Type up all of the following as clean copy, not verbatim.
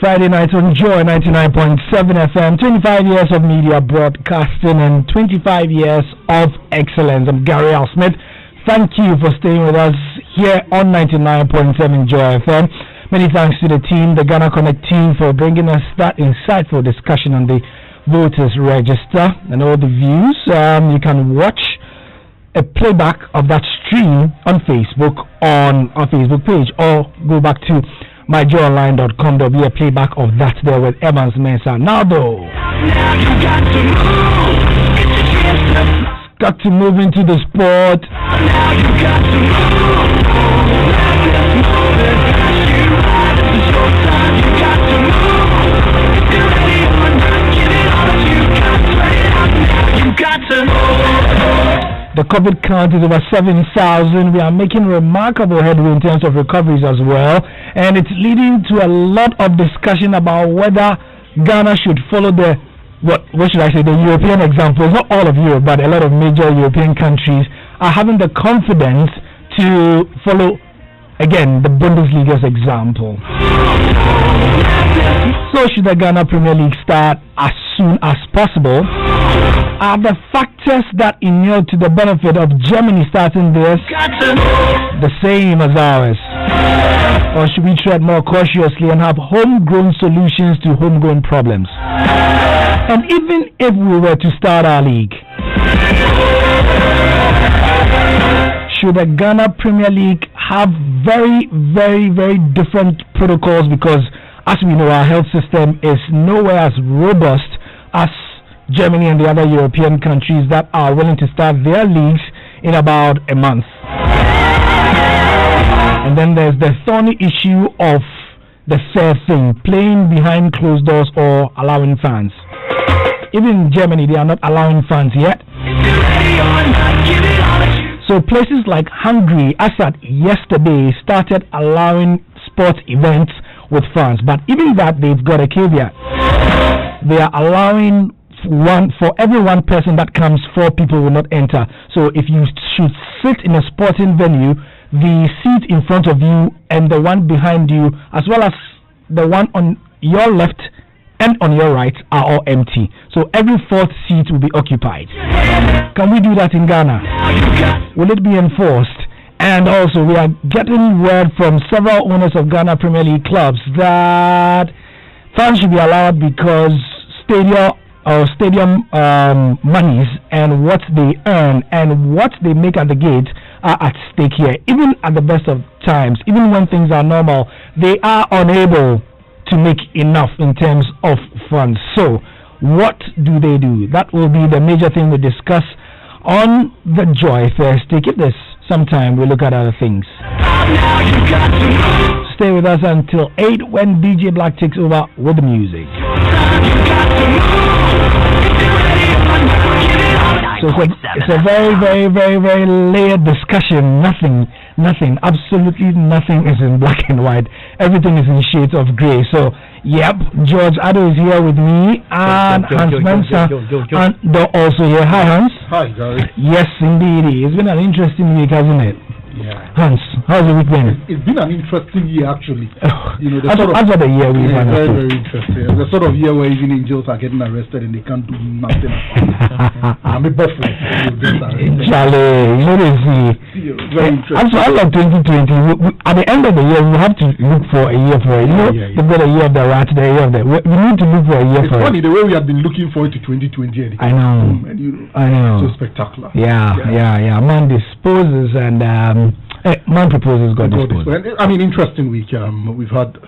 Friday night on Joy 99.7 FM, 25 years of media broadcasting and 25 years of excellence. I'm Gary L. Smith. Thank you for staying with us here on 99.7 Joy FM. Many thanks to the team, the Ghana Connect team, for bringing us that insightful discussion on the voters register and all the views. You can watch a playback of that stream on Facebook on our Facebook page, or go back to myjoyonline.com. There'll be a playback of that there with Evans Mensah. Now though, got to move into the sport. Now you got to move. This is your time. You got to move. If you're ready or not, give it all that you got. Spread it out now. You got to move. The COVID count is over 7,000. We are making remarkable headway in terms of recoveries as well. And it's leading to a lot of discussion about whether Ghana should follow the, what should I say, the European examples. Not all of Europe, but a lot of major European countries are having the confidence to follow, again, the Bundesliga's example. So should the Ghana Premier League start as soon as possible? Are the factors that inure to the benefit of Germany starting this the same as ours? Or should we tread more cautiously and have homegrown solutions to homegrown problems? And even if we were to start our league, should the Ghana Premier League have very, very, very different protocols? Because as we know, our health system is nowhere as robust as Germany and the other European countries that are willing to start their leagues in about a month. And then there's the thorny issue of the fair thing, playing behind closed doors or allowing fans. Even in Germany, they are not allowing fans yet. So places like Hungary, as at yesterday, started allowing sports events with fans. But even that, they've got a caveat. They are allowing for every one person that comes, 4 people will not enter. So if you should sit in a sporting venue, the seat in front of you and the one behind you, as well as the one on your left and on your right, are all empty. So every 4th seat will be occupied. Can we do that in Ghana? Will it be enforced? And also, we are getting word from several owners of Ghana Premier League clubs that fans should be allowed because stadium monies and what they earn and what they make at the gate are at stake here. Even at the best of times, even when things are normal, they are unable to make enough in terms of funds. So what do they do? That will be the major thing we discuss on the Joy Thursday. Give this some time, we'll look at other things. Stay with us until 8 when DJ Black takes over with the music. So it's a very, very, very, very layered discussion. Nothing, absolutely nothing is in black and white. Everything is in shades of grey. So, yep, George Addo is here with me, and Hans Mensah, and they're also here. Hi, Hans. Hi, Gary. Yes, indeed. It's been an interesting week, hasn't it? Yeah. Hans, how's the week been? It's been an interesting year, actually. That's what the year we've had. Very, very interesting. The sort of year where even angels are getting arrested and they can't do nothing about it. I'm a buffalo. Charlie, very interesting. As of 2020, at the end of the year, we have to look for a year for it. They've got a year of the rat, the year of the... We need to look for a year for it. It's funny, the way we have been looking forward to 2020. I know. I know. So spectacular. Yeah. Man disposes and... man proposes, God disposes. I mean, interesting week. We've had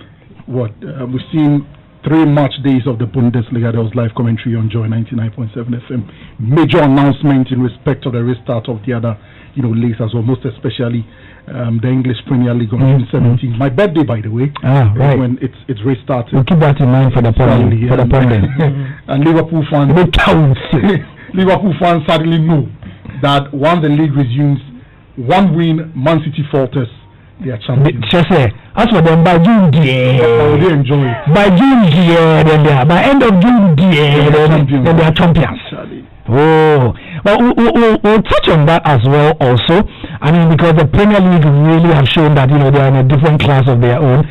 we've seen 3 match days of the Bundesliga. There was live commentary on Joy 99.7 FM. Major announcement in respect of the restart of the other, leagues as well, most especially the English Premier League on June 17th. My birthday, by the way. Right. When it's restarted. We'll keep that in mind for the pundit. And Liverpool fans. Liverpool fans sadly know that once the league resumes, 1 win, Man City falters. They are champions. As for them, by June, they enjoy it. By June, then they are. By end of June, then they are champions. Oh, well, we'll touch on that as well. Also, I mean, because the Premier League really have shown that they are in a different class of their own.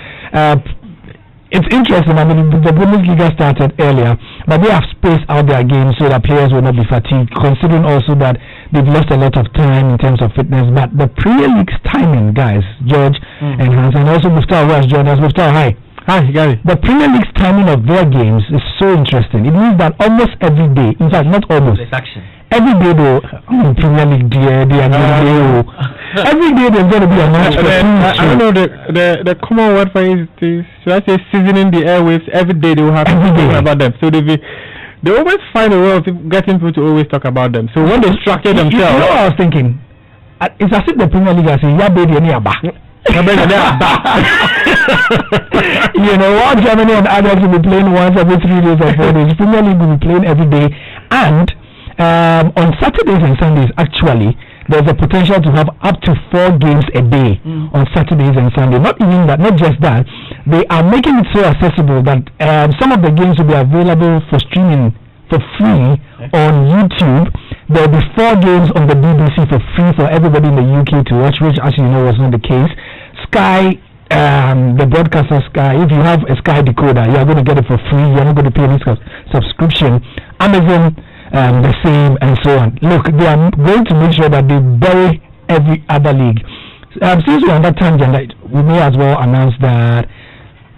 it's interesting. I mean, the Bundesliga started earlier, but they have spaced out their games so that players will not be fatigued, considering also that they've lost a lot of time in terms of fitness. But the Premier League's timing, guys, George and Hans, and also Mustafa, who has joined us. Mustafa, hi. Hi, Gary. The Premier League's timing of their games is so interesting. It means that almost every day, in fact, not almost, There's action. every day though, Premier League every day there's going to be a match. I don't know the common word for it is, should I say, seasoning the airwaves. Every day they will have to talk about them. So they always find a way of getting people to always talk about them. So when they structure themselves, you know what I was thinking? It's as if the Premier League is saying, "Yeah, baby, you know what? Germany and others will be playing once every 3 days or 4 days. Premier League will be playing every day, and on Saturdays and Sundays, actually, there's a potential to have up to 4 games a day on Saturdays and Sundays. Not even that, not just that. They are making it so accessible that some of the games will be available for streaming for free on YouTube. There will be 4 games on the BBC for free for everybody in the UK to watch, which as you know was not the case. Sky, the broadcaster Sky, if you have a Sky decoder, you are going to get it for free. You're not going to pay any subscription. Amazon, the same, and so on. Look, they are going to make sure that they bury every other league. Since we're on that tangent, we may as well announce that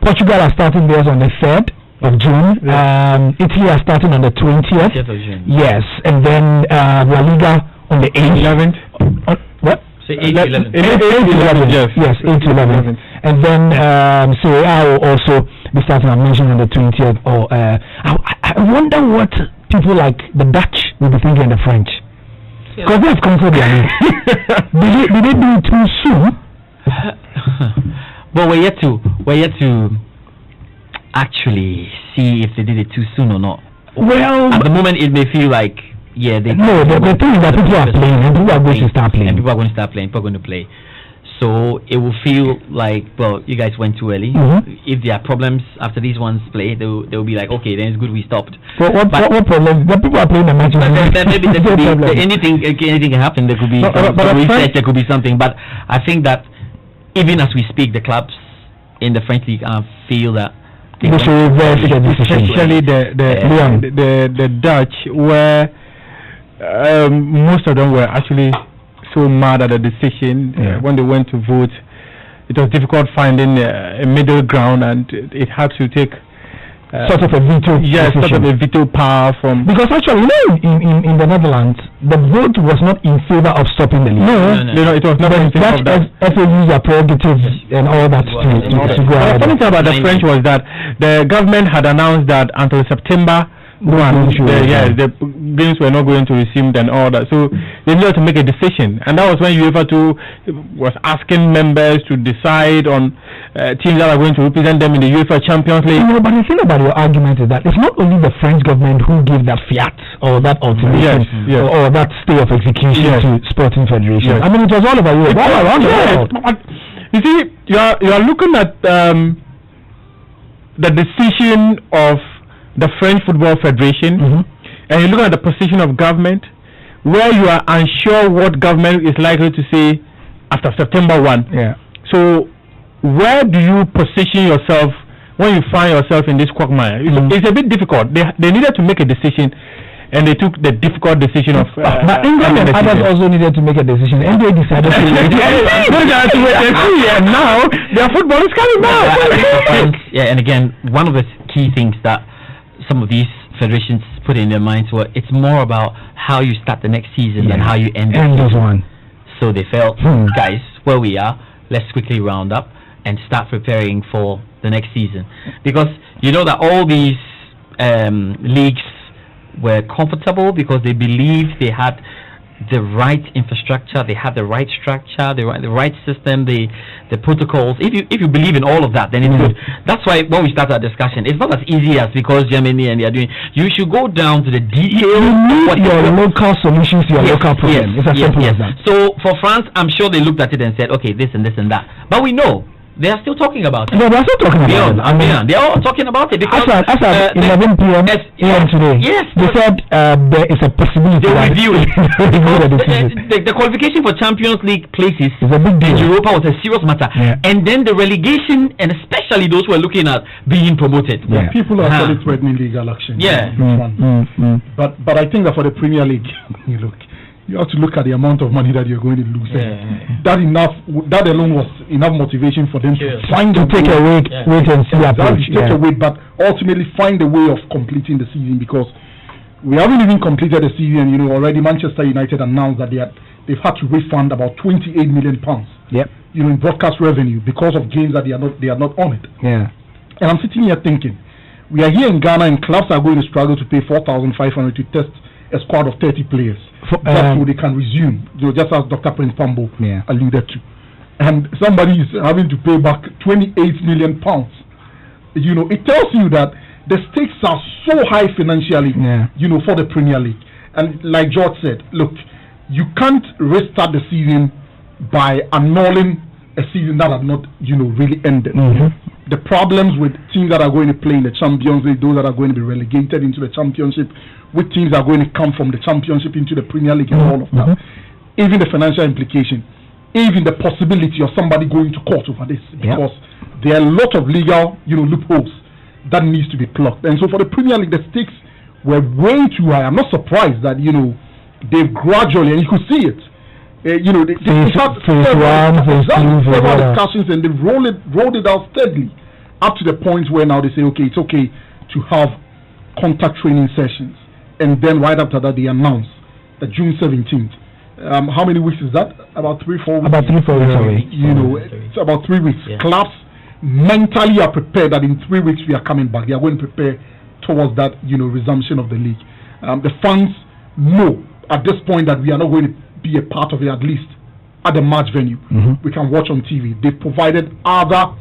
Portugal are starting theirs on the 3rd of June. Italy are starting on the 20th. Of June. Yes, and then La Liga on the 8th. 11th. What? So 8 to 11. 8 to 11. Yes, 8 to 11. And then Serie A will also be starting, I mentioned, on the 20th. Or I wonder what people like the Dutch will be thinking, the French, because they have conquered their league. Did they do it too soon? But we're yet to actually see if they did it too soon or not. Well, at the moment it may feel like the thing is that people are playing and people are going to start playing. And people are going to start playing, people are going to play. So it will feel like, well, you guys went too early. If there are problems after these ones play, they'll be like, okay, then it's good we stopped. What problem? The people are playing the match. Maybe there could be anything can happen. There could be research, there could be something. But I think that even as we speak, the clubs in the French league feel that they should reverse the decision. Especially the Dutch, where most of them were actually so mad at the decision when they went to vote. It was difficult finding a middle ground, and it had to take sort of a veto. Yes, sort of a veto power from. Because actually, in the Netherlands, the vote was not in favor of stopping the league. No, it was not in favor of that. FA used their prerogatives and all that to go ahead. The funny thing about the French was that the government had announced that until September. The games were not going to resume and all that, so they needed to make a decision, and that was when UEFA was asking members to decide on teams that are going to represent them in the UEFA Champions League. But the thing about your argument is that it's not only the French government who gave that fiat or that ultimatum or that stay of execution to sporting federations. I mean, it was all over Europe, all around the world. You see, you are looking at the decision of the French Football Federation, and you look at the position of government, where you are unsure what government is likely to say after September 1. So where do you position yourself when you find yourself in this quagmire? It's a bit difficult. They needed to make a decision, and they took the difficult decision of. But England and others also needed to make a decision, and they decided to wait. And now their football is coming back. And again, one of the key things that some of these federations put in their minds were it's more about how you start the next season than how you end this one. So they felt, guys, where we are, let's quickly round up and start preparing for the next season, because you know that all these leagues were comfortable because they believed they had the right infrastructure, they had the right structure, the right system, the protocols. If you believe in all of that, then it's good. That's why when we start our discussion, it's not as easy as because Germany and they are doing. You should go down to the details. You need your local solutions to your local problem. It's as simple as that. So for France, I'm sure they looked at it and said, okay, this and this and that. But we know they are still talking about it. Yeah, they are still talking about it. They are all talking about it because as at 11 p.m. AM today. Yes, they said there is a possibility. They will review it. The qualification for Champions League places is a big deal. In Europa was a serious matter, and then the relegation, and especially those who are looking at being promoted. Yeah. People are actually threatening legal action. Yeah. But I think that for the Premier League, you have to look at the amount of money that you're going to lose. That alone was enough motivation for them to find to take a wait and see approach. Take a wait, but ultimately find a way of completing the season, because we haven't even completed the season. Already Manchester United announced that they've had to refund about £28 million. Yep. In broadcast revenue because of games that they are not on it. Yeah. And I'm sitting here thinking, we are here in Ghana and clubs are going to struggle to pay 4,500 to test a squad of 30 players. Just so they can resume, just as Dr. Prince Pambo alluded to. And somebody is having to pay back £28 million. It tells you that the stakes are so high financially, for the Premier League. And like George said, look, you can't restart the season by annulling a season that had not, really ended. The problems with teams that are going to play in the Champions League, those that are going to be relegated into the Championship, which teams are going to come from the Championship into the Premier League, and all of that. Even the financial implication, even the possibility of somebody going to court over this, because there are a lot of legal, loopholes that needs to be plugged. And so for the Premier League, the stakes were way too high. I'm not surprised that they've gradually, and you could see it. They've had several discussions, and they've rolled it out steadily up to the point where now they say, okay, it's okay to have contact training sessions, and then right after that they announce that June 17th. How many weeks is that? About 3-4 weeks. About 3-4 weeks away. It's about 3 weeks. Yeah. Clubs mentally are prepared that in 3 weeks we are coming back. They are going to prepare towards that, resumption of the league. The fans know at this point that we are not going to be a part of it, at least at the match venue. We can watch on TV. They provided other,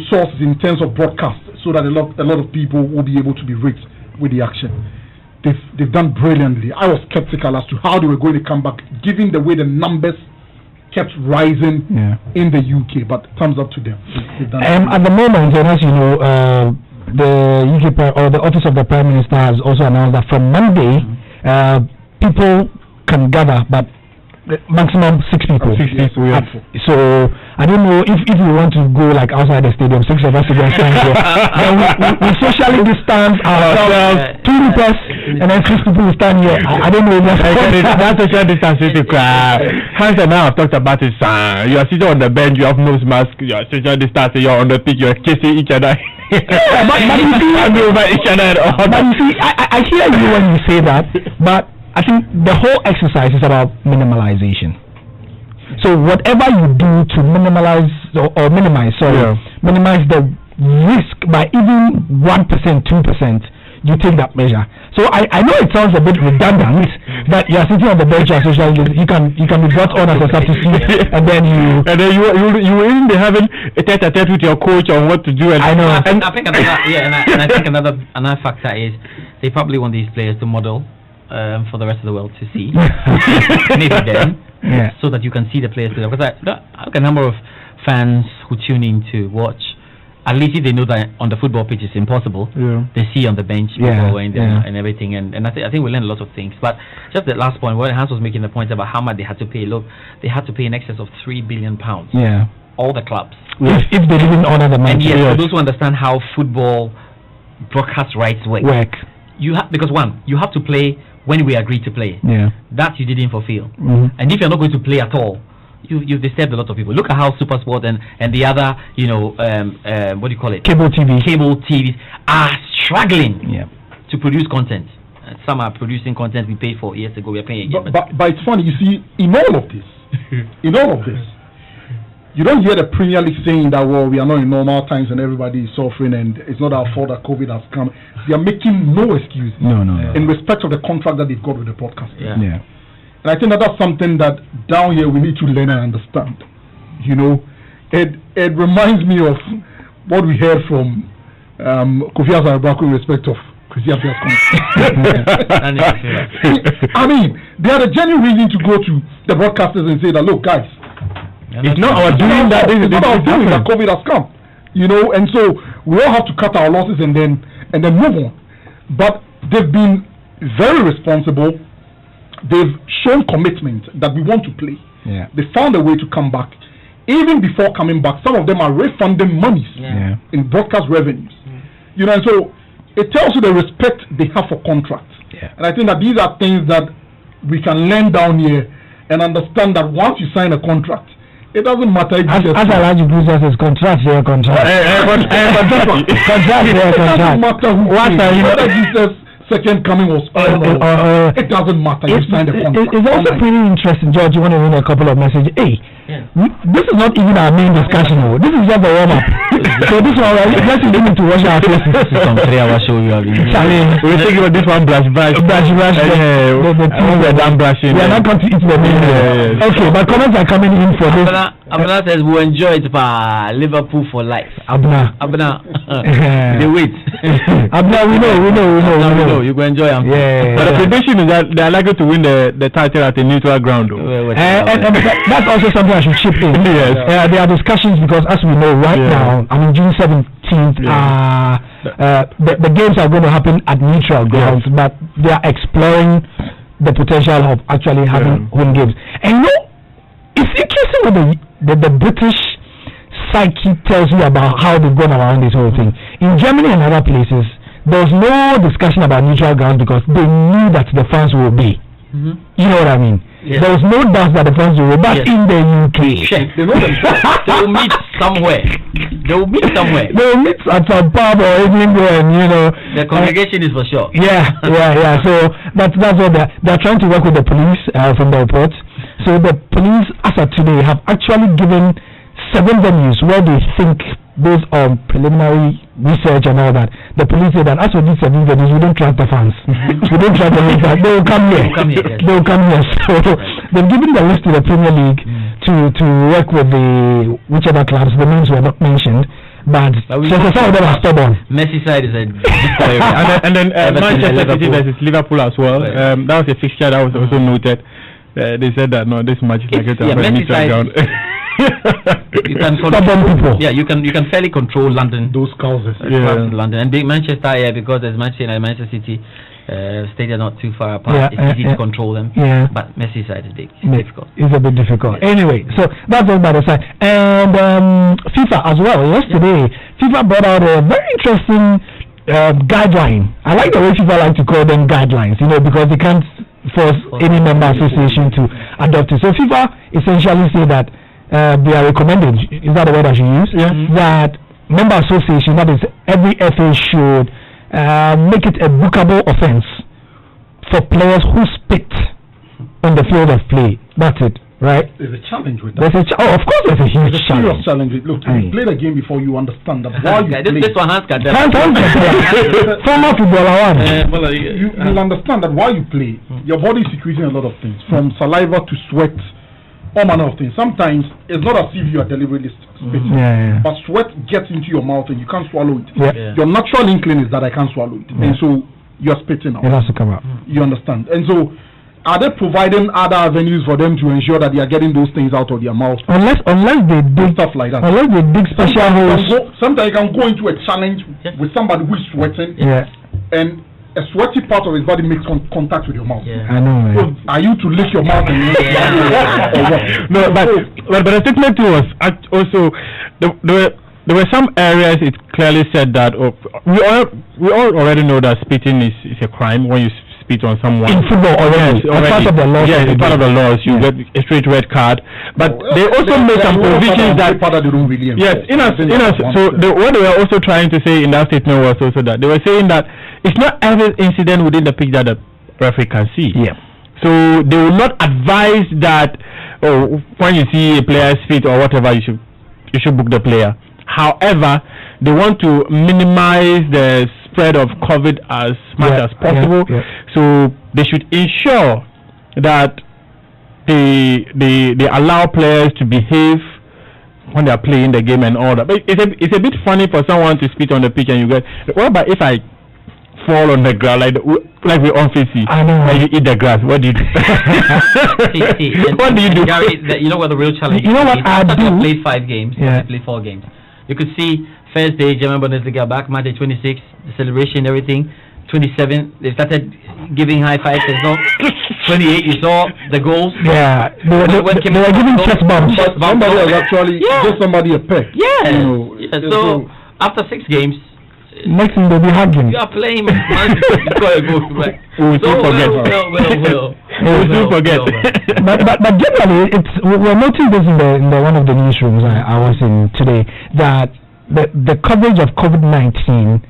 sources in terms of broadcast, so that a lot of people will be able to be reached with the action. They've done brilliantly. I was skeptical as to how they were going to come back, given the way the numbers kept rising in the UK. But thumbs up to them. At the moment, and as you know, the UK or the Office of the Prime Minister has also announced that from Monday, people can gather, but maximum 6 people. So I don't know if we want to go like outside the stadium, 6 of us to go stand here. Then we socially distance ourselves, 2 meters, and then 6 people will stand here. I don't know. That's social distancing. Hans and I have talked about it. You are sitting on the bench, you have nose mask, you are social distancing, you are on the pitch, you are kissing each other. but you see, I hear you when you say that, but I think the whole exercise is about minimalization. So whatever you do to minimize the risk by even 1%, 2%, you take that measure. So I know it sounds a bit redundant that you are sitting on the bench as social. You can be brought on as a substitute, and then you will even be having a tete-a-tete with your coach on what to do. And I know. I think another factor is they probably want these players to model. For the rest of the world to see, maybe then, so that you can see the players. Because I look at a number of fans who tune in to watch. At least if they know that on the football pitch it's impossible, they see on the bench people and everything. And I think we learned a lot of things. But just the last point, when Hans was making the point about how much they had to pay. Look, they had to pay in excess of £3 billion. Yeah, all the clubs. If they didn't honor the money. And for those who understand how football broadcast rights work. Because you have to play when we agreed to play. That you didn't fulfill. And if you're not going to play at all, you've disturbed a lot of people. Look at how SuperSport and the other, what do you call it? Cable TVs are struggling to produce content. Some are producing content we paid for years ago. We are paying again. But it's funny, you see, in all of this, you don't hear the Premier League saying that, well, we are not in normal times and everybody is suffering and it's not our fault that COVID has come. They are making no excuses in respect of the contract that they've got with the broadcaster. And I think that's something that down here we need to learn and understand. It reminds me of what we heard from Kofi Asare-Bako in respect of Christian Pia's I mean, they had a genuine reason to go to the broadcasters and say that, look, guys, It's not our doing that. It's not our doing that COVID has come. You know, and so we all have to cut our losses and then move on. But they've been very responsible. They've shown commitment that we want to play. Yeah. They found a way to come back. Even before coming back, some of them are refunding monies in broadcast revenues. You know, and so it tells you the respect they have for contracts. Yeah. And I think that these are things that we can learn down here and understand that once you sign a contract, it doesn't matter if as Alhaji Bruce says, contract. Contract doesn't matter whether Jesus' second coming was it doesn't matter. You signed a contract. It's also pretty interesting, George. You want to read a couple of messages? Hey, this is not even our main discussion. This is just a warm up. So this one, let's limit to wash our faces. Some 3 hour show you have been. We're thinking about this one, brush. We're done brushing. We are not going to eat the meal. Okay, but comments are coming in for this. Abna says we'll enjoy it by Liverpool for life. Abna. They wait. Abna, we know. You go enjoy them. Yeah. But the prediction is that they are likely to win the title at a neutral ground. And that's also something I should chip in. Yes. There are discussions because, as we know, right now, I mean, June 17th, the games are going to happen at neutral grounds, but they are exploring the potential of actually having home games. And you know, it's interesting what the British psyche tells you about how they've gone around this whole thing. In Germany and other places, there was no discussion about neutral grounds because they knew that the fans will be. You know what I mean? Yes. There was no doubt that the fans will be. But in the UK, they will meet somewhere. They will meet at some pub or anywhere, and you know. The congregation is for sure. Yeah. So that's what they're trying to work with the police from the reports. So the police, as of today, have actually given 7 venues where they think, based on preliminary research and all that, the police say that as for these 7 venues, we don't track the fans. We don't track the fans. They will come here. They will come here. So they've given the list to the Premier League to work with the whichever clubs. The names were not mentioned. But some of them are stubborn. Merseyside is a and then Manchester City versus Liverpool as well. That was a fixture that was also noted. They said that this match is like a neutral ground. You can control, you can fairly control London. Those causes. London and big Manchester, because there's Manchester and Manchester City stadium not too far apart. It's easy to control them. Yeah. But Merseyside is big. It's difficult. It's a bit difficult. Anyway, so that's all by the side. And FIFA as well. Yesterday, FIFA brought out a very interesting guideline. I like the way FIFA like to call them guidelines, because they can't force any member association to adopt it. So FIFA essentially say that they are recommended, is that the word I should use? That member association, that is every FA should make it a bookable offense for players who spit on the field of play. That's it, right? There's a challenge with that. Of course there's a huge serious challenge. Look, you play the game before you understand that while you play. This one has former footballer one. You'll understand that while you play, your body is secreting a lot of things, from saliva to sweat, all manner of things. Sometimes it's not as if you are deliberately spitting, but sweat gets into your mouth and you can't swallow it. Your natural inkling is that I can't swallow it, and so you're spitting out. It has to come out. You understand? And so, are they providing other avenues for them to ensure that they are getting those things out of their mouth? Unless they dig stuff like that. Unless they dig special holes. Sometimes you can go into a challenge with somebody who is sweating, and a sweaty part of his body makes contact with your mouth. I know. So are you to lick your mouth and or what? No, but the statement too was also there were some areas it clearly said that we all already know that spitting is a crime when you spit on someone in football already. Part of the laws. Yes, it's part of the laws. You get a straight red card. But they also made some provisions that part of the room really. Yes, so what they were also trying to say in that statement was also that they were saying that it's not every incident within the pitch that the referee can see. Yeah. So they will not advise that when you see a player's feet or whatever, you should book the player. However, they want to minimize the spread of COVID as much as possible. So they should ensure that they allow players to behave when they are playing the game and all that. But it's a bit funny for someone to spit on the pitch and you get, what about if I fall on the ground like we on face. I know. And you eat the grass. What do you do? What do you do? Gary, you know what the real challenge is? You know what I do? I played 5 games. Yeah. I played 4 games. You could see first day German Bundesliga back, Monday 26, the celebration, everything. 27, they started giving high fives and so. 28, you saw the goals. Yeah, they were giving chest bumps. But somebody has actually give somebody a peck. Yeah. You know, So after 6 games, next thing they'll be hugging. you are playing. You got a goal, right? We will forget. We'll forget. but generally, we're noting this in the one of the newsrooms I was in today, that the coverage of COVID-19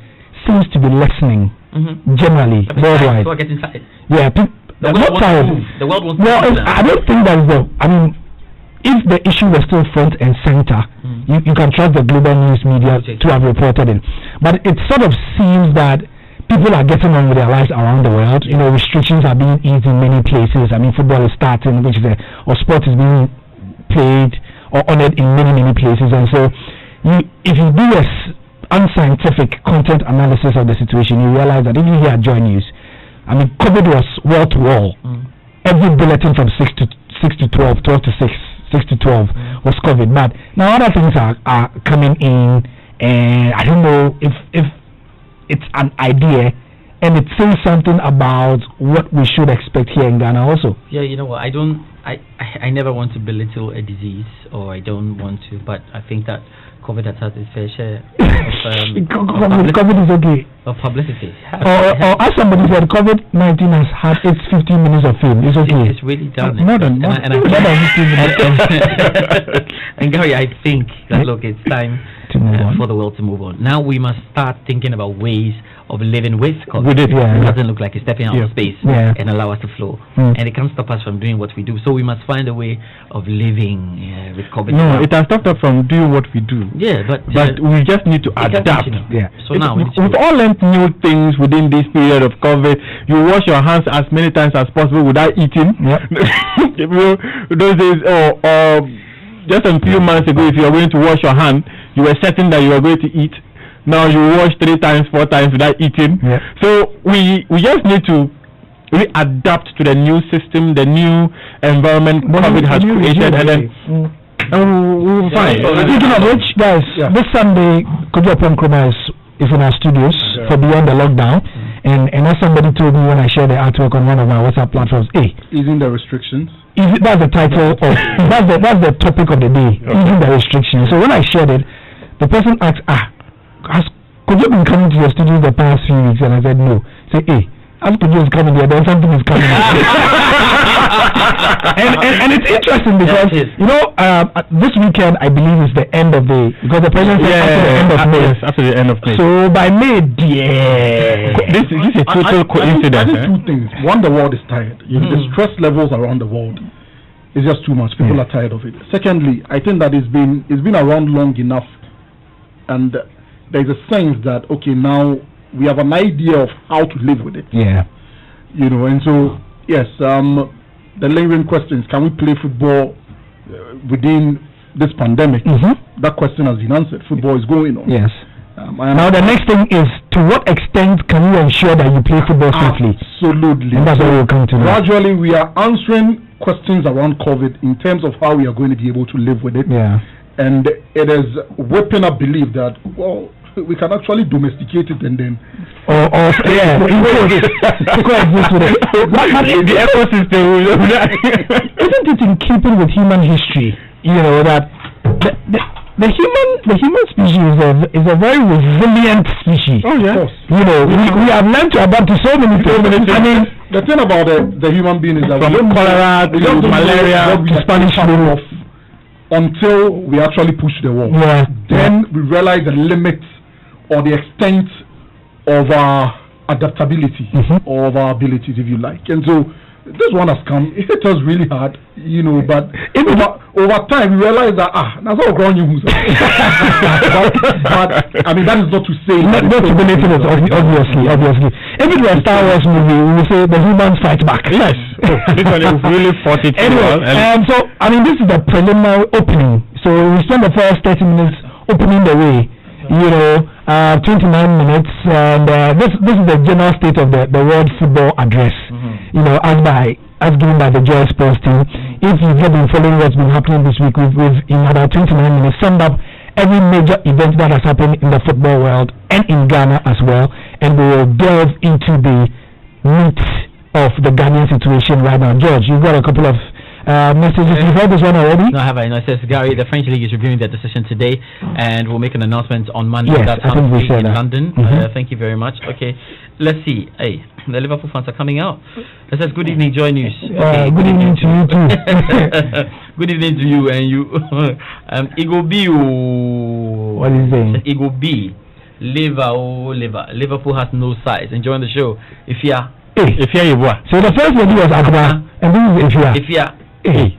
seems to be lessening. Generally, worldwide. So getting tired. Yeah, The world wants to move. The world wants to move. I don't think that is if the issue was still front and center, you can trust the global news media to have reported it. But it sort of seems that people are getting on with their lives around the world. You know, restrictions are being eased in many places. I mean, football is starting, or sport is being played or honored in many, many places. And so, if you do unscientific content analysis of the situation, you realize that even here at Joy News, I mean, COVID was wall to wall. Every bulletin from 6 to 12, 12 to 6, 6 to 12 was COVID. But now other things are coming in, and I don't know if it's an idea, and it says something about what we should expect here in Ghana also. Yeah, you know what? I never want to belittle a disease, or I don't want to, but I think that COVID has had its fair share COVID is okay. Of publicity. Or as somebody said, COVID-19 has had its 15 minutes of fame. It's okay. It's really done. More than 15 minutes. And Gary, I think that look, it's time for the world to move on. Now we must start thinking about ways of living with COVID. It doesn't look like it's stepping out of space and allow us to flow. And it can't stop us from doing what we do. So we must find a way of living with COVID. No, it has stopped us from doing what we do. Yeah, but we just need to adapt. Yeah. So now we've all learned new things within this period of COVID. You wash your hands as many times as possible without eating. Those days, or just a few months ago, if you were going to wash your hand, you were certain that you were going to eat. Now you wash 3 times, 4 times without eating. So we just need to adapt to the new system, the new environment COVID has created, and then we'll find. Speaking of which, guys, this Sunday, Kojo Nkrumah is in our studios for Beyond the Lockdown. And as somebody told me when I shared the artwork on one of my WhatsApp platforms, easing the restrictions. That's the title of that's the topic of the day, easing the restrictions. So when I shared it, the person asked, could you been coming to your studios the past few weeks? And I said no. Say, as Kojo is coming here, then something is coming. and it's interesting because this weekend I believe is the end of because the president said after the end of May. So by May, this is a total coincidence. I think 2 things. One, the world is tired. The stress levels around the world is just too much. People are tired of it. Secondly, I think that it's been around long enough, and there's a sense that now we have an idea of how to live with it. And so yes, the lingering questions: can we play football within this pandemic? That question has been answered. Football is going on. Yes. Now the next thing is, to what extent can you ensure that you play football safely? Absolutely. And that's what we'll come to now. Gradually, we are answering questions around COVID in terms of how we are going to be able to live with it. And it is whipping up belief that we can actually domesticate it and then coexist with it. The ecosystem. Isn't it in keeping with human history? That the human species is a very resilient species. We have learned to adapt to so many things. I mean, the thing about the human being is that from cholera to malaria to Spanish flu, until we actually push the wall. Then we realize the limits or the extent of our adaptability or of our abilities, if you like. And so this one has come. It hit us really hard, but over time we realize that that's all ground you but I mean, that is not to say not to belittle it, obviously. If it were a Star Wars movie, we would say the humans fight back. Yes. This one is really fought it anyway. So I mean, this is the preliminary opening. So we spend the first 30 minutes opening the way, 29 minutes, and this is the general state of the World Football Address. You know, as given by the Joy Sports team. If you've not been following what's been happening this week, we've in about 29 minutes summed up every major event that has happened in the football world and in Ghana as well, and we will delve into the meat of the Ghanaian situation right now. George, you've got a couple of messages. You've heard this one already? No, have I? No, it says, Gary, the French League is reviewing their decision today, and we'll make an announcement on Monday. Yes, That's I think we said in that. London. Thank you very much. Okay, let's see. Hey, the Liverpool fans are coming out. It says, good evening, Joy News. Okay, good evening to you too. Good evening to you and you. Ego B. What is it? Ego B. Liverpool has no size. Enjoying the show. If you are. So the first lady was Agba, and this is Ifya. Hey,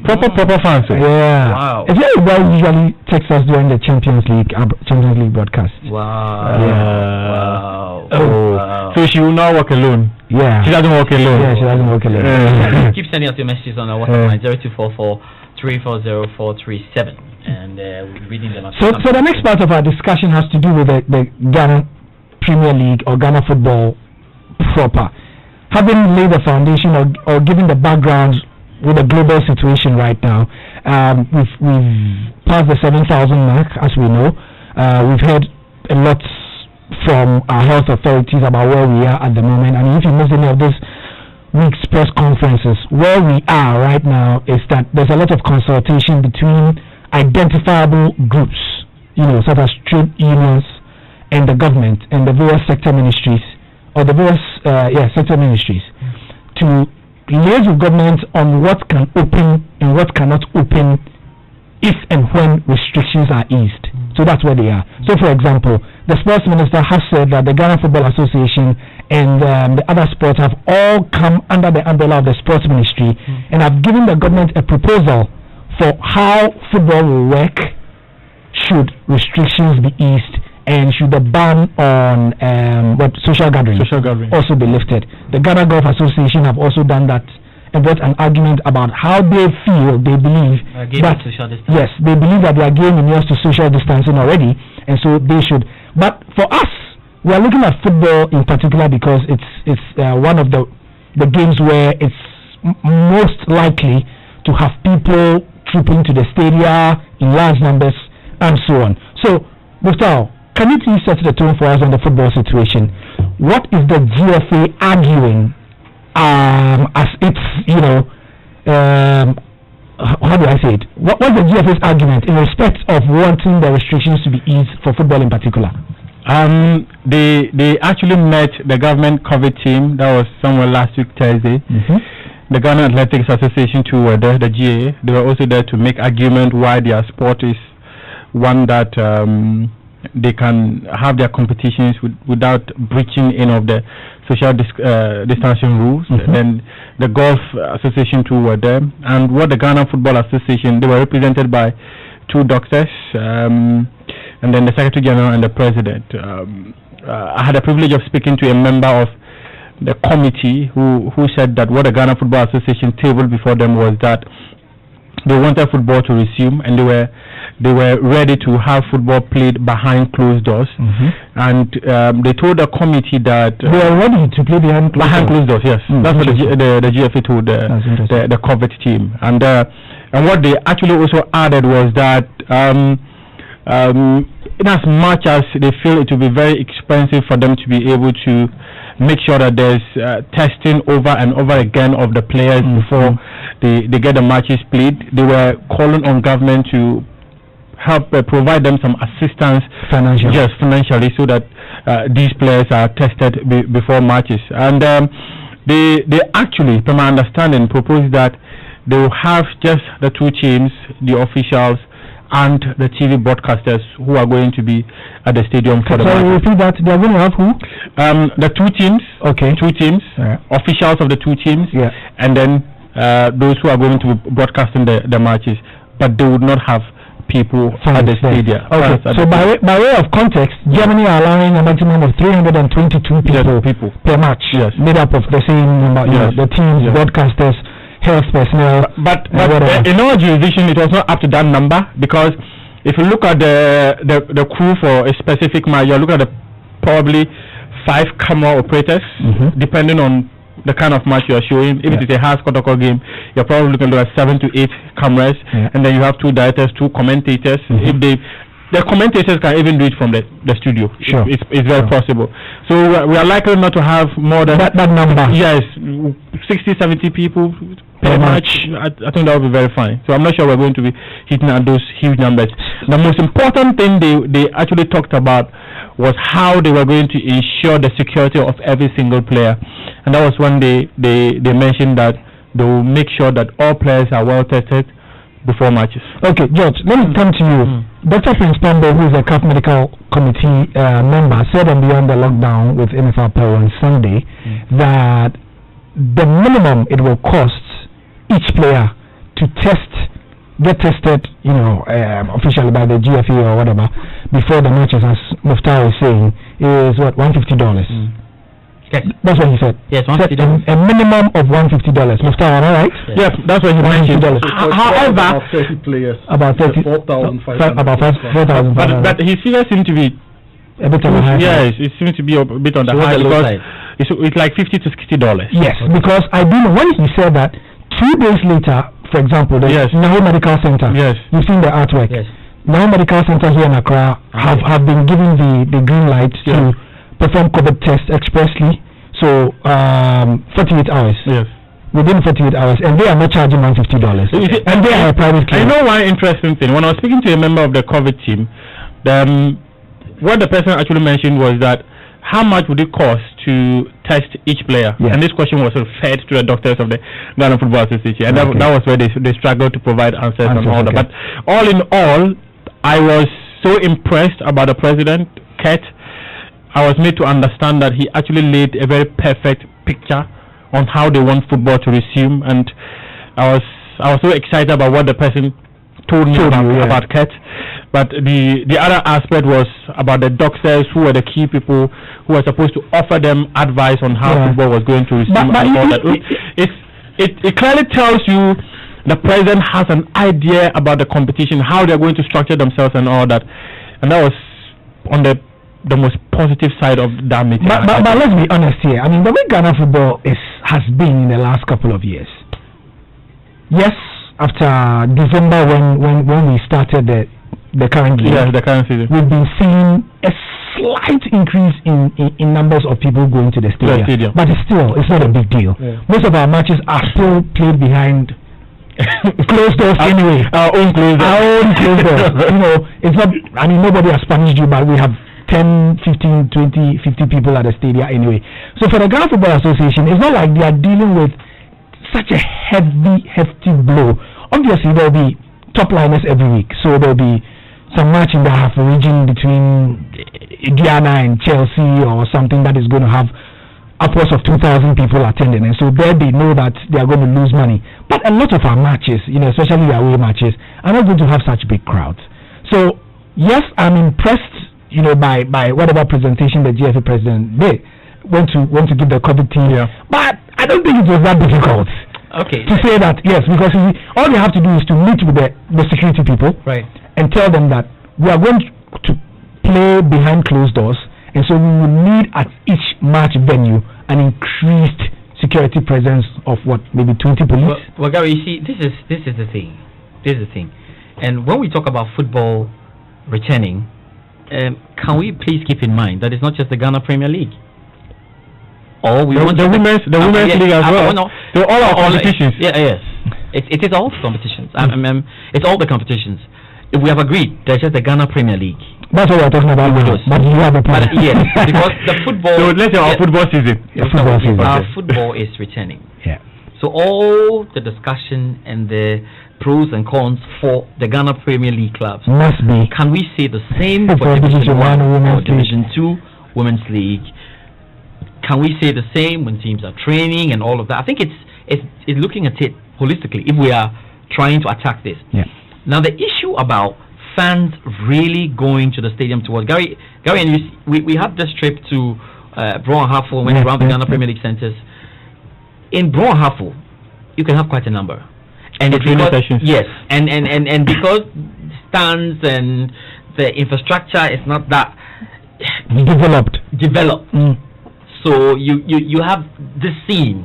proper fans. Yeah. Wow. Ifya usually takes us during the Champions League broadcast. Wow. Yeah. Wow. So she will not work alone. Yeah. She doesn't work alone. Yeah, she doesn't work alone. Keep sending us your messages on our WhatsApp line 0244 340437, and we'll be reading them. So the next part of our discussion has to do with the Ghana Premier League or Ghana football proper. Having laid the foundation or giving the background with the global situation right now, we've passed the 7,000 mark, as we know. We've heard a lot from our health authorities about where we are at the moment. And if you missed any of this week's press conferences, where we are right now is that there's a lot of consultation between identifiable groups, such as trade unions and the government and the various sector ministries, or the various sector ministries, to liaise with government on what can open and what cannot open if and when restrictions are eased. So that's where they are. So for example, the sports minister has said that the Ghana Football Association and the other sports have all come under the umbrella of the sports ministry and have given the government a proposal for how football will work should restrictions be eased, and should the ban on social gatherings also be lifted. The Ghana Golf Association have also done that and brought an argument about how they believe that yes, they believe that they are getting immune to social distancing already, and so they should. But for us, we are looking at football in particular because it's one of the games where it's most likely to have people trooping to the stadia in large numbers and so on. So, Muftau, can you please set the tone for us on the football situation? What is the GFA arguing as it's, how do I say it? What's the GFA's argument in respect of wanting the restrictions to be eased for football in particular? They actually met the government COVID team. That was somewhere last week, Thursday. The Ghana Athletics Association too were there, the GA. They were also there to make argument why their sport is one that they can have their competitions without breaching any of the social distancing rules. Then the Golf Association too were there, and what the Ghana Football Association, they were represented by two doctors, and then the Secretary General and the President. I had the privilege of speaking to a member of the committee who said that what the Ghana Football Association tabled before them was that they wanted football to resume, and they were ready to have football played behind closed doors, and they told the committee that they are ready to play behind closed doors. Yes, that's what the GFA told the COVID team, and what they actually also added was that in as much as they feel it will be very expensive for them to be able to make sure that there's testing over and over again of the players before they get the matches played, they were calling on government to help provide them some assistance financially, so that these players are tested before matches. And they actually, from my understanding, proposed that they will have just the two teams, the officials and the TV broadcasters who are going to be at the stadium for the match. So repeat that. They are going to have who? The two teams. Okay. Two teams. Officials of the two teams. Yeah. And then those who are going to be broadcasting the matches, but they would not have people at the stadium. Okay. So by way of context, Germany are allowing a maximum of 322 people per match, made up of the same number, the teams, broadcasters, health personnel. But in our jurisdiction, it was not up to that number, because if you look at the crew for a specific match, you're looking at probably 5 camera operators, depending on the kind of match you're showing. If it is a hard protocol game, you're probably looking at 7 to 8 cameras, and then you have 2 directors, 2 commentators. If the commentators can even do it from the studio. Sure. It's very possible. So we are likely not to have more than that number. Yes, 60, 70 people per match. I think that would be very fine. So I'm not sure we're going to be hitting at those huge numbers. The most important thing they actually talked about was how they were going to ensure the security of every single player, and that was when they mentioned that they will make sure that all players are well tested before matches. Okay, George, let me come to you. Dr. Prince Pambo, who is a CAF Medical Committee member, said on Beyond the Lockdown with NFL Pearl on Sunday that the minimum it will cost each player to get tested, officially by the GFA or whatever, before the matches, as Muftar is saying, is what, $150? That's what he said. Yes, $150. A minimum of $150. Muftar, all right? Yes, that's what he mentioned. However, about 30 players. About 30. 4,500. About 4,000. But his figures seem to be a bit on the high side. Yes, it seems to be a bit on the high because it's like $50 to $60. Yes, because I do know when he said that 2 days later, for example, the Nahu Medical Center. Yes. You've seen the artwork. Yes. Nahu Medical Center here in Accra have been given the green light to perform COVID tests expressly. So 48 hours. Yes. Within 48 hours, and they are not charging $150. And they are a private clinic. I know one interesting thing. When I was speaking to a member of the COVID team, what the person actually mentioned was that how much would it cost to test each player? Yeah. And this question was fed to the doctors of the Ghana Football Association, and that was where they struggled to provide answers on all that. But all in all, I was so impressed about the president, Kurt. I was made to understand that he actually laid a very perfect picture on how they want football to resume, and I was so excited about what the person told me about Kurt. But the other aspect was about the doctors, who were the key people who were supposed to offer them advice on how football was going to resume and all that. It clearly tells you the president has an idea about the competition, how they're going to structure themselves and all that. And that was on the most positive side of that meeting. But let's be honest here. I mean, the way Ghana football has been in the last couple of years. Yes, after December when we started the current year, the current season, we've been seeing a slight increase in numbers of people going to the stadium. But it's not a big deal. Yeah. Most of our matches are still played behind closed doors anyway. Our own closed doors. It's not. I mean, nobody has punished you, but we have 10, 15, 20, 50 people at the stadium anyway. So for the Ghana Football Association, it's not like they are dealing with such a hefty blow. Obviously, there will be top liners every week. So there will be some match in the half region between Guyana and Chelsea or something that is going to have upwards of 2,000 people attending. And so there they know that they are going to lose money. But a lot of our matches, especially the away matches, are not going to have such big crowds. So yes, I'm impressed by whatever presentation the GFA president did, want to give the COVID team. Yeah. But I don't think it was that difficult. Okay. To say that, yes, because all they have to do is to meet with the security people, right, and tell them that we are going to play behind closed doors, and so we will need at each match venue an increased security presence of maybe 20 police. Well, Gary, you see, this is the thing. This is the thing. And when we talk about football returning, can we please keep in mind that it's not just the Ghana Premier League? Or we want the women's league as well. So all our competitions. Yes. It is all competitions. It's all the competitions. If we have agreed, there's just the Ghana Premier League. That's what we're talking about now. But you have a plan. Yes, because the football. So let's say our football season. Our football is returning. Yeah. So all the discussion and the pros and cons for the Ghana Premier League clubs must be. Can we say the same for Division 1 or Division 2 Women's League? Can we say the same when teams are training and all of that? I think it's looking at it holistically if we are trying to attack this. Yeah. Now the issue about fans really going to the stadium to watch. Gary, and we had this trip to Bro and Hafo, went around the Ghana Premier League centers. In Bro and Hafo, you can have quite a number. And it's because, yes, and because stands and the infrastructure is not that developed. So you have this scene.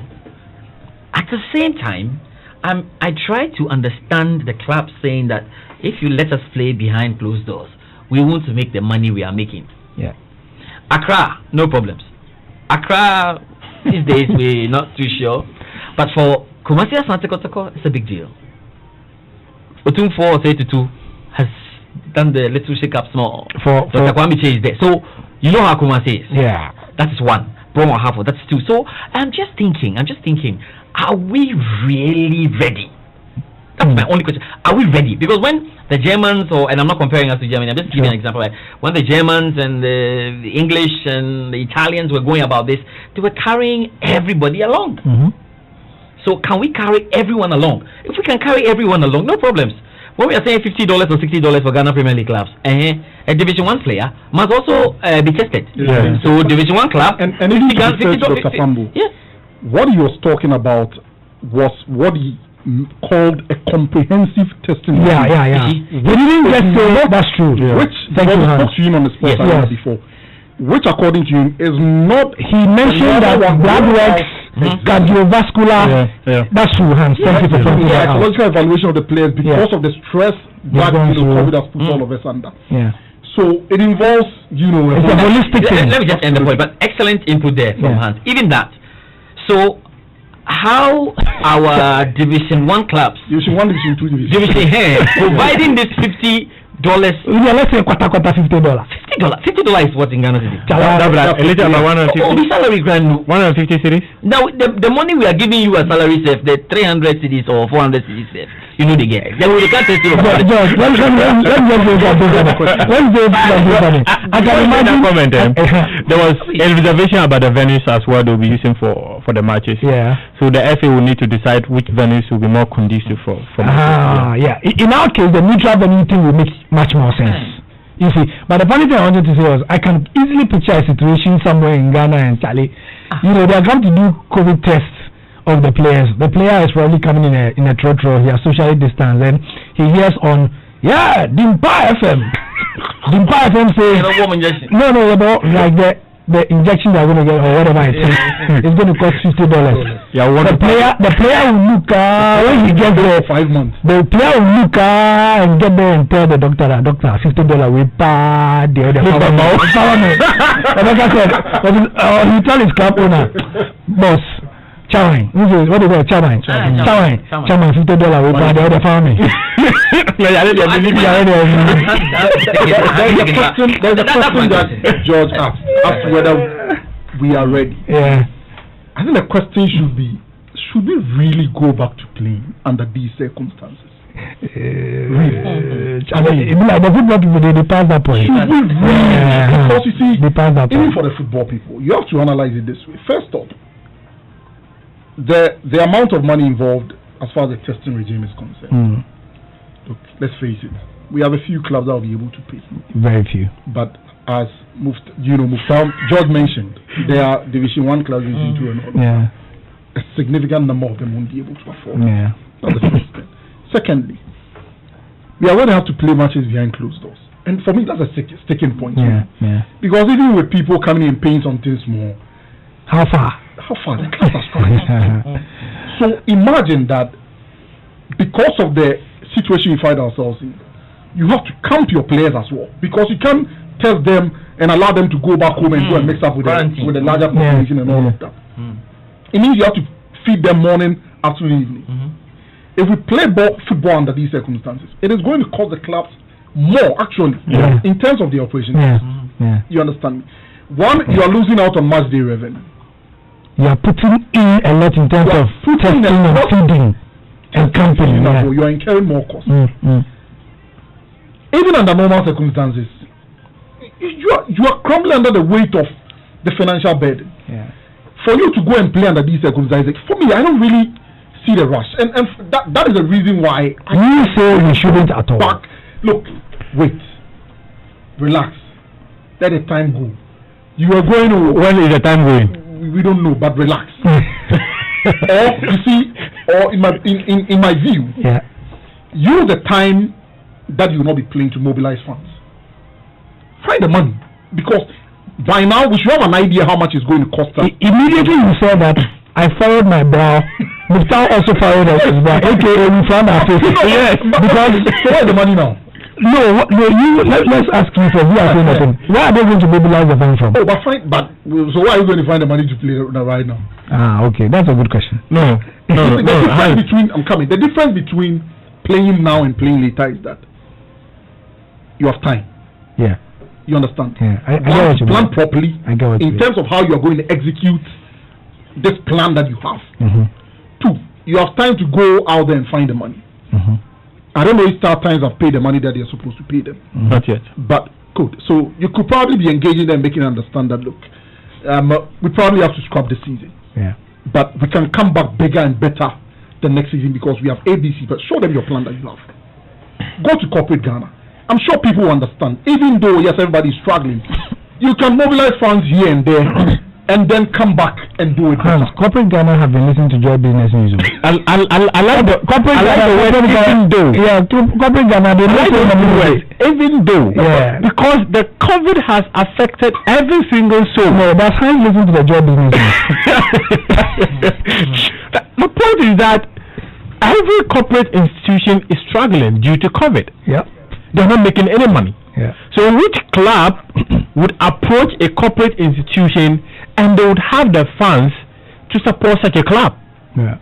At the same time, I try to understand the club saying that if you let us play behind closed doors, we want to make the money we are making. Yeah. Accra, no problems. Accra, these days we're not too sure. But for Kumasi Asante Kotoko, it's a big deal. Otum 4-2 has done the little shake up small. For Dr. Kwame Che is there. So you know how Kumasi is. Yeah. That is one. Bromo Hafo, that's two. So I'm just thinking, are we really ready? That's my only question. Are we ready? Because when the Germans, and I'm not comparing us to Germany, I'm just giving an example. Like when the Germans and the English and the Italians were going about this, they were carrying everybody along. So can we carry everyone along? If we can carry everyone along, no problems. When we are saying $50 or $60 for Ghana Premier League clubs, a Division 1 player must also be tested. Yeah. So Division 1 club, and even Dr. Fambu, what he was talking about was what he called a comprehensive testing. Yeah. We didn't just say that's true. Yeah. Which I spoke to him on the sports arena before. Which, according to him, is not. He mentioned that blood works, cardiovascular. That's true, Hans. Thank you for pointing that out. Psychological evaluation of the players because of the stress that COVID has put all of us under. Yeah. So it involves, it's a holistic thing. Let me just end the point. But excellent input there from Hans. Even that. So how our Division 1 clubs, Division 1, Division 2, Division providing this $50. Let's say $50. $50 is what in Ghana City. Salary grand 150 cities. Now the money we are giving you as salary safe, the 300 cities or 400 cities safe, you know they get. Then we can't test you. Let's I can imagine. Comment. There was a reservation about the venues as well they'll be using for the matches. Yeah. So the FA will need to decide which venues will be more conducive for matches. Yeah. In our case, the neutral venue thing will make much more sense. You see, but the funny thing I wanted to say was I can easily picture a situation somewhere in Ghana and Charlie. They are going to do COVID tests of the players. The player is probably coming in a trotro. He has socially distanced. Then he hears on Dimpa FM. Dimpa FM says no, like the injection they're going to get or whatever it is, it's going to cost $50. Yeah, the player will look when he gets there 5 months. The player will look and get there and tell the doctor $50 we pay the doctor said, he tell his club owner, boss, Chairman, what do you call Chairman, $50 we pay the other family. There's a question that George asked whether we are ready. Yeah. I think the question should be, should we really go back to playing under these circumstances? Really? Like the football people, they pass that point. Should we really? Because you see, even point. for the football people, you have to analyze it this way. First off, the amount of money involved as far as the testing regime is concerned. Look, let's face it. We have a few clubs that will be able to pay. Very few. But as George mentioned, there are Division 1 clubs, Division 2 and all. Yeah. A significant number of them won't be able to afford. Yeah. That's the first thing. Secondly, we are going to have to play matches behind closed doors. And for me, that's a sticking point. Yeah. Because even with people coming in paying something small, how far? The clubs are strong. So imagine that because of the situation we find ourselves in, you have to count your players as well, because you can't test them and allow them to go back home and go and mix up with the larger population and all of that. It means you have to feed them morning, afternoon, evening. If we play football under these circumstances, it is going to cost the clubs more actually in terms of the operation. You understand me? One, you are losing out on match day revenue. You are putting in a lot in terms of testing and feeding and company. You are incurring more costs. Even under normal circumstances, you are crumbling under the weight of the financial burden. For you to go and play under these circumstances, for me, I don't really see the rush, and that is the reason why you say we shouldn't at all. Look, wait, relax, let the time go. You are going to, when is the time going? We don't know, but relax. Or you see, or in my view, use the time that you will not be playing to mobilize funds. Find the money, because by now we should have an idea how much it's going to cost us. Immediately you said that, I furrowed my brow. Muftar also furrowed his brow. AKA we found our faces. Yes, because so where's the money now? No, let's ask you for who are saying nothing. Where are they going to mobilize the funds from? Oh, so where are you going to find the money to play right now? Ah, okay, that's a good question. No. The difference between playing now and playing later is that you have time. Yeah. You understand? Yeah, I get what you plan mean. properly I get what in terms of how you are going to execute this plan that you have. Mm-hmm. 2, you have time to go out there and find the money. Mm-hmm. I don't know if Star Times have paid the money that they are supposed to pay them. Mm-hmm. Not yet. But good. So you could probably be engaging them, making them understand that, look, we probably have to scrap the season. Yeah. But we can come back bigger and better the next season because we have ABC. But show them your plan that you have. Go to corporate Ghana. I'm sure people will understand. Even though, yes, everybody is struggling, you can mobilize funds here and there and then come back and do it better. Corporate Ghana have been listening to Joy Business News. I like the corporate Ghana. Corporate Ghana. They like the even though. Yeah. Because the COVID has affected every single soul. No, that's how you listen to the Joy Business News. My point is that every corporate institution is struggling due to COVID. Yeah. They're not making any money. Yeah. So which club would approach a corporate institution and they would have the funds to support such a club? Yeah.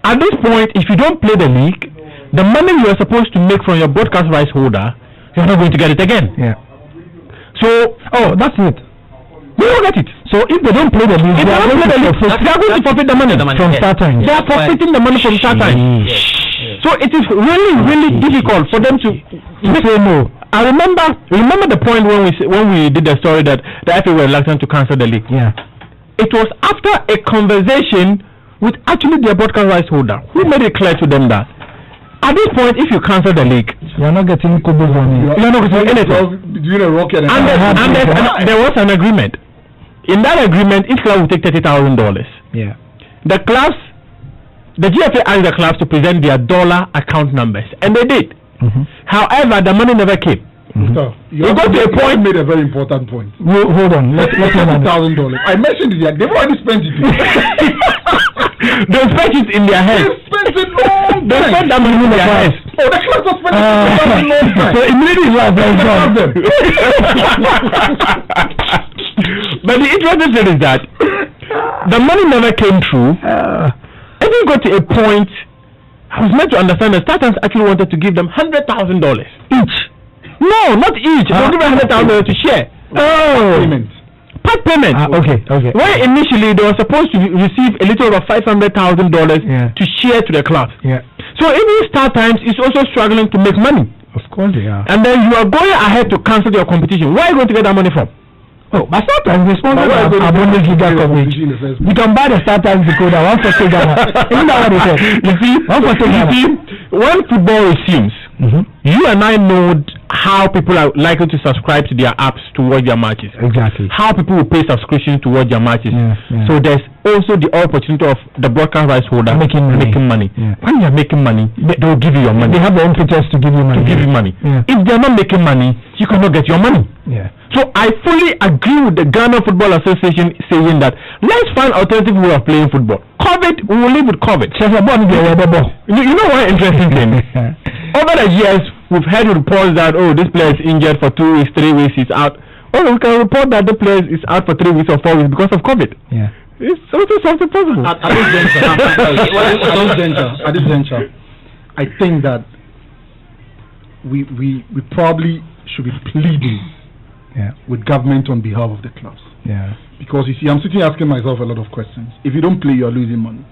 At this point, if you don't play the league, the money you are supposed to make from your broadcast rights holder, you're not going to get it again. Yeah. So, that's it. We won't get it. So if they don't play the league, they are going to forfeit the money from Star Times. They are forfeiting the money from Star Times. So it is really difficult for them to say no. I remember the point when we did the story that the FA were reluctant to cancel the league. Yeah. It was after a conversation with actually their broadcast rights holder who made it clear to them that at this point, if you cancel the league, you are not getting Kobo money. You are not getting anything. And there was an agreement. In that agreement, each club would take $30,000. Yeah. The GFA asked the clubs to present their dollar account numbers, and they did. Mm-hmm. However, the money never came. Mm-hmm. So you got to a point. Made a very important point. Hold on. Let's $30,000. I mentioned it. They've already spent it. They spent it in their heads. They spent it long. They spent that money in their heads. Oh, the clubs are spending it long time. So immediately But the interesting thing is that the money never came through. And we got to a point. I was meant to understand that Statans actually wanted to give them $100,000 each. No, not each. They give them $100,000 to share. Payment. Part payment. Okay. Where initially they were supposed to receive a little over $500,000 to share to the club. Yeah. So even Star Times is also struggling to make money. Of course they are. And then you are going ahead to cancel your competition. Where are you going to get that money from? Oh, but Star Times is sponsored by Bundesliga coverage. You can buy the Star Times decoder, one for Ghana. Isn't that what they said? You see, when football resumes, you and I know how people are likely to subscribe to their apps to watch their matches. Exactly. How people will pay subscription to watch their matches. Yeah. So there's also the opportunity of the broadcast rights holder making money. Yeah. When you're making money, they will give you your money. They have their own pretext to give you money. Yeah. If they're not making money, you cannot get your money. Yeah. So I fully agree with the Ghana Football Association saying that let's find alternative way of playing football. COVID, we will live with COVID. You know one interesting thing? Over the years, we've heard reports that, this player is injured for 2 weeks, 3 weeks, he's out. We can report that the player is out for 3 weeks or 4 weeks because of COVID. Yeah. It's also something possible. At this juncture, I think that we probably should be pleading with government on behalf of the clubs. Yeah. Because you see, I'm sitting asking myself a lot of questions. If you don't play, you are losing money.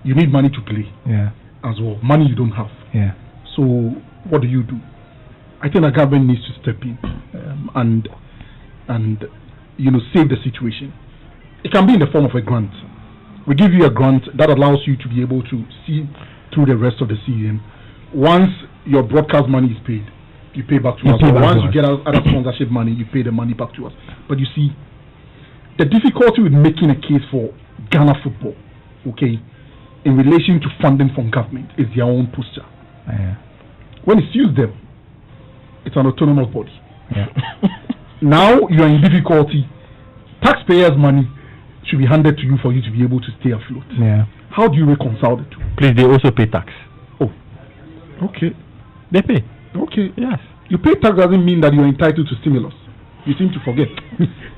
You need money to play. Yeah. As well. Money you don't have. Yeah. So what do? I think the government needs to step in and save the situation. It can be in the form of a grant. We give you a grant that allows you to be able to see through the rest of the season. Once your broadcast money is paid, you pay back to us. Once you get other sponsorship money, you pay the money back to us. But you see, the difficulty with making a case for Ghana football, in relation to funding from government, is their own posture. Yeah. when it suits them, it's an autonomous body. Yeah. Now you are in difficulty. Taxpayers' money should be handed to you for you to be able to stay afloat. Yeah. How do you reconcile the two? Please, they also pay tax. Oh, okay. They pay. Okay. Yes. You pay tax doesn't mean that you're entitled to stimulus. You seem to forget.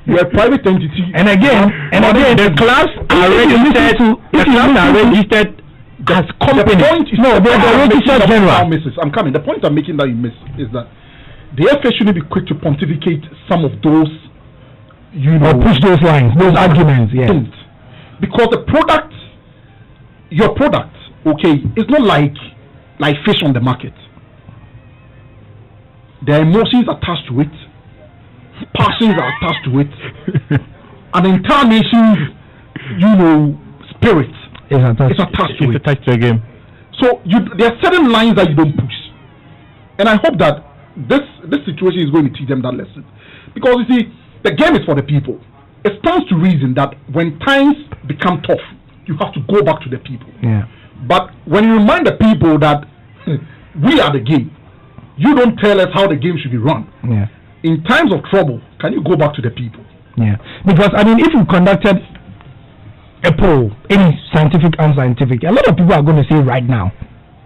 You're a private entity. And again, the clubs are registered. The clubs are registered as companies. They're registered general. I'm coming. The point I'm making that you miss is that the FA shouldn't be quick to pontificate some of those, or push those lines, those arguments. Yeah. Don't. Because the product, your product, okay, it's not like fish on the market. There are emotions attached to it, passions are attached to it, an entire nation's, spirit is attached to it. Attached to a game. So there are certain lines that you don't push, and I hope that this situation is going to teach them that lesson. Because you see, the game is for the people. It stands to reason that when times become tough, you have to go back to the people. Yeah. But when you remind the people that we are the game, you don't tell us how the game should be run. Yeah. In times of trouble, can you go back to the people? Yeah. Because if you conducted a poll, any scientific, unscientific, a lot of people are going to say right now,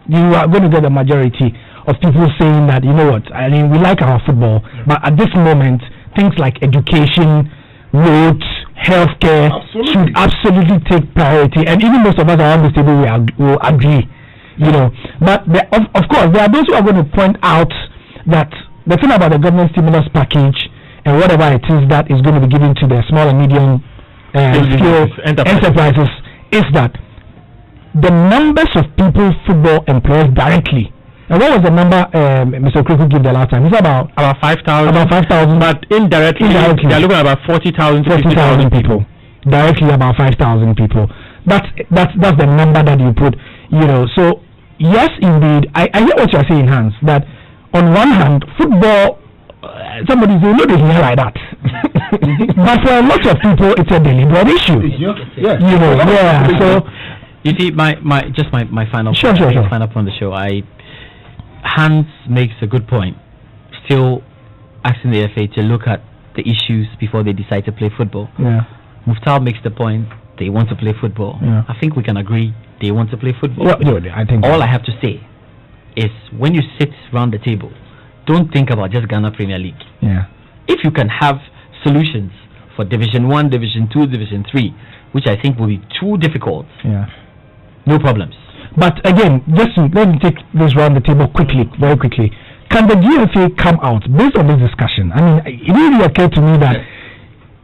you are going to get a majority of people saying that, you know what, we like our football, but at this moment, things like education, roads, healthcare should absolutely take priority. And even most of us around this table will agree. But of course there are those who are going to point out that the thing about the government stimulus package and whatever it is that is going to be given to the small and medium scale enterprises is that the numbers of people football employs directly. And what was the number Mr. Okriku gave the last time? It's about 5,000. About 5,000. But indirectly they are looking at about 40,000 to 50,000 people. Directly about 5,000 people. That's the number that you put. So yes, indeed, I hear what you're saying, Hans. That on one hand, football, somebody say no, they hear like that. But for a lot of people, it's a deliberate issue. Yeah. So you see, my final final point on the show. Hans makes a good point. Still asking the FA to look at the issues before they decide to play football. Yeah. Muftar makes the point they want to play football. Yeah. I think we can agree they want to play football. Well, I think all I have to say is when you sit around the table, don't think about just Ghana Premier League. Yeah. If you can have solutions for Division 1, Division 2, Division 3, which I think will be too difficult, no problems. But again, let me take this round the table very quickly. Can the GFA come out based on this discussion? It really occurred to me that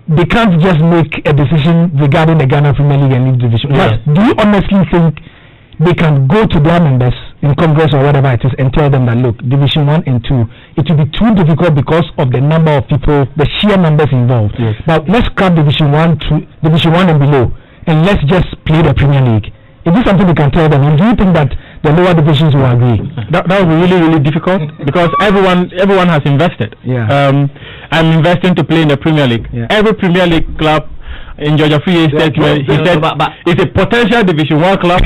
they can't just make a decision regarding the Ghana Premier League and League Division. Yes. Do you honestly think they can go to their members in Congress or whatever it is and tell them that, look, Division 1 and 2, it will be too difficult because of the number of people, the sheer numbers involved. Yes. But let's cut Division 1 and below, and let's just play the Premier League. Is this something we can tell them? And do you think that the lower divisions will agree? That would be really, really difficult because everyone has invested. Yeah. I'm investing to play in the Premier League. Yeah. Every Premier League club in Georgia Free statement, he said it's a potential Division 1 club.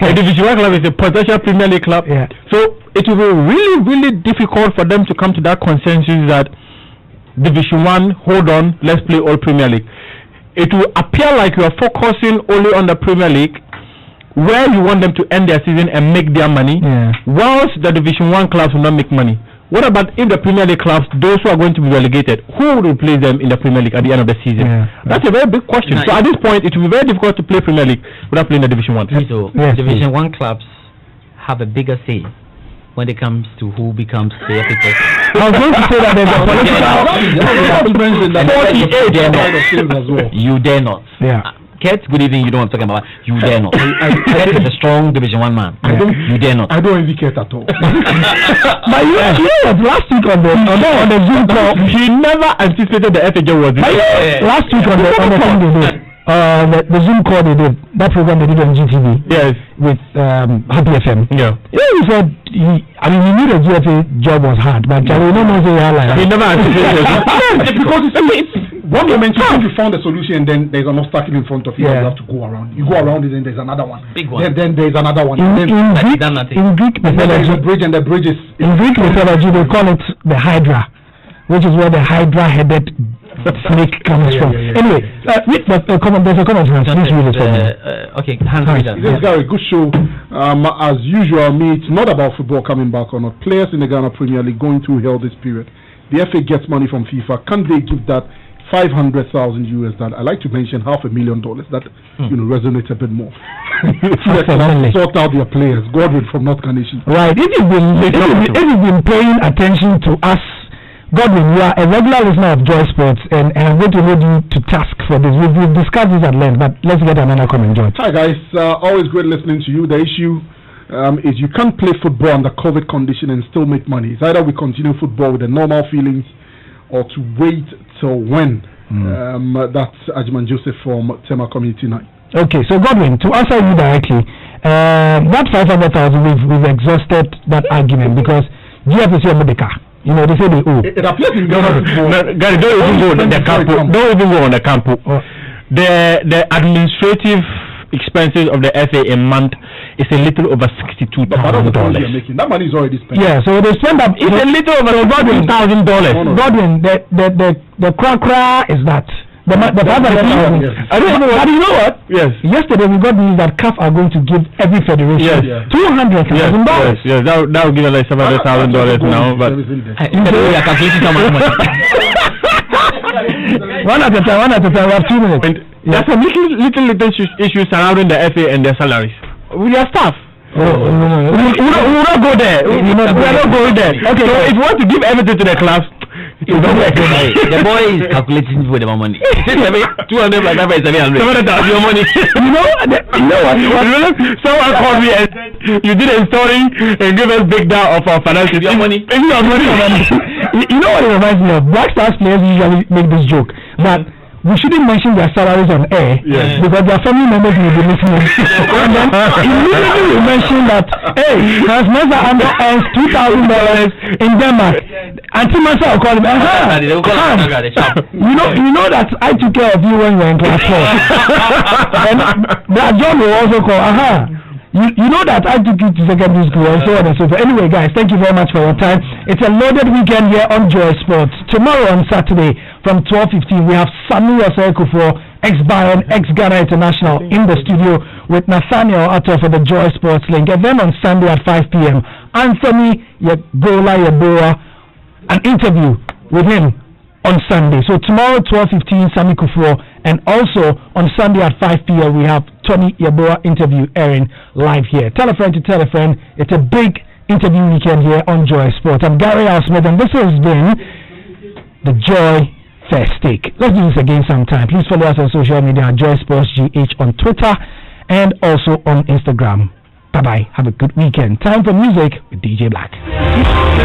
A Division 1 club is a potential Premier League club. Yeah. So it will be really, really difficult for them to come to that consensus that Division 1, hold on, let's play all Premier League. It will appear like you are focusing only on the Premier League, where you want them to end their season and make their money, whilst the Division 1 clubs will not make money. What about if the Premier League clubs, those who are going to be relegated, who will replace them in the Premier League at the end of the season? That's a very big question. So at this point, it will be very difficult to play Premier League without playing the Division 1. So Division 1 clubs have a bigger say when it comes to who becomes the FA president. I was going to say that there's a political... You dare not. Yeah. Kurt, good evening. You know what I'm talking about. You dare not. Kurt is a strong Division 1 man. You dare not. I don't envy Kurt at all. But you know what? Last week on the Zoom call, he never anticipated the FA job was this. Last week on the thing they did, the Zoom call they did, that program they did on GTV. Yes. With Happy FM. Yeah. He said he knew the GFA job was hard, but he never anticipated. Because One moment you think you found a solution, and then there's an obstacle in front of you. You have to go around. You go around it, and there's another one. Big one. Then there's another one. In Greek mythology, there's a bridge, and the bridge is in Greek mythology they call it the Hydra, which is where the Hydra-headed snake comes from. Anyway, there's a comment. Hans, please read it for me. Okay, Hans, read it. This guy, good show. As usual, it's not about football coming back or not. Players in the Ghana Premier League going through hell this period. The FA gets money from FIFA. Can't they give that $500,000 US? That I like to mention $500,000. That resonates a bit more. Sort out their players. Godwin from North Carnation. Right. If you've been paying attention to us, Godwin, you are a regular listener of Joy Sports, and I'm going to hold you to task for this. We've discussed this at length, but let's get another comment, George. Hi guys, always great listening to you. The issue is you can't play football under COVID condition and still make money. It's either we continue football with the normal feelings or to wait till when. That's Ajman Joseph from Tema Community 9. Okay, so Godwin, to answer you directly, that 500,000, we've exhausted that argument because GFC and Medica. You know, they say they owe. It appears in Ghana. Guys, don't even go on the campo. Don't even go on the campo. The administrative expenses of the FA a month is a little over $62,000. That money is already spent. Yeah, so they spend up. It's a little over $1,000. Godwin, the cra is that. The $500,000. But you know what? Yes. Yesterday we got news that CAF are going to give every federation $200,000. Yes. That will give us like $700,000 now. But one at a time. We have 2 minutes. There's some little issues surrounding the FA and their salaries. We are staff. No. We will not go there. We are not going there. Okay. So if you want to give everything to the class. The boy is calculating for the money. 200 plus 700. Your money. You know what? Someone called me and said you did a story and give us breakdown of our finances. Your money. You know what it reminds me of? Black Stars players usually make this joke, but we shouldn't mention their salaries on air because their family members will be listening. And then immediately we mention that, hey, Hans Mensah Ando earns $2,000 in Denmark. Auntie Mensah will call him, Hans, you know that I took care of you when you were in class 4. And that John will also call, You know that I took you to secondary school and so on and so forth. Anyway, guys, thank you very much for your time. It's a loaded weekend here on Joy Sports. Tomorrow on Saturday from 12:15, we have Samuel Sekufo, ex-Bayern, ex-Ghana International in the studio with Nathaniel Atto for the Joy Sports link. And then on Sunday at 5 p.m., Anthony Yeboah, an interview with him on Sunday. So tomorrow 12:15, Sami Kufo, and also on Sunday at 5 p.m. we have Tony Yeboah interview airing live here. Tell a friend to tell a friend. It's a big interview weekend here on Joy Sports. I'm Gary Al Smith, and this has been the Joy First Take. Let's do this again sometime. Please follow us on social media at Joy Sports GH on Twitter and also on Instagram. Bye bye. Have a good weekend. Time for music with DJ Black.